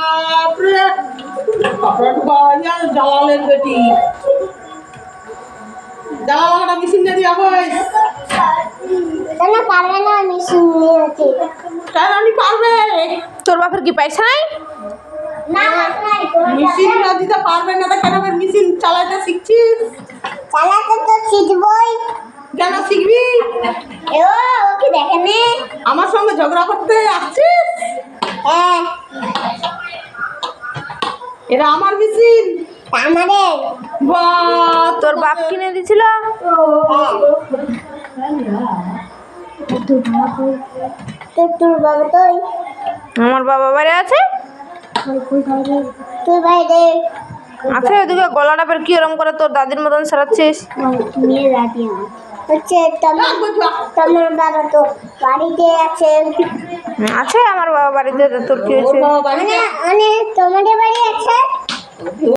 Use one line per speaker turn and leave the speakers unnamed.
বাপরে জালালের বেটি জালালাটা মেশিন নিয়ে দিয়া কই
কেন পারবে না মেশিন নিয়েছে
কেন আমি পারবে
তোর বাপের কি পয়সা নাই?
না
মেশিন না দিতে পারবে না তো কেন আবার মেশিন চালাতে শিখছিস
চালাতে তো শিখবই
কেন শিখবি
ও ওকে দেখে নে
আমার সঙ্গে ঝগড়া করতে আসছিস
হ্যাঁ
এরা আমার মেশিন
আমাদের
বাহ
তোর বাপ কিনে দিছিল?
তোর বাবা তুই
আমার বাবা বাড়ি আছে।
তুই বাইরে
আছে ওদিকে গলাটা বের কি ওরম করে তোর দাদির মতন সারাচ্ছিস?
নিয়ে যাবি হচ্ছে তোমার বাবা তো বাড়িতে আছে
আছে আমার বাবা বাড়িতে, তোর কি হয়েছে?
ওর বাবা বাড়িতে
মানে তোমার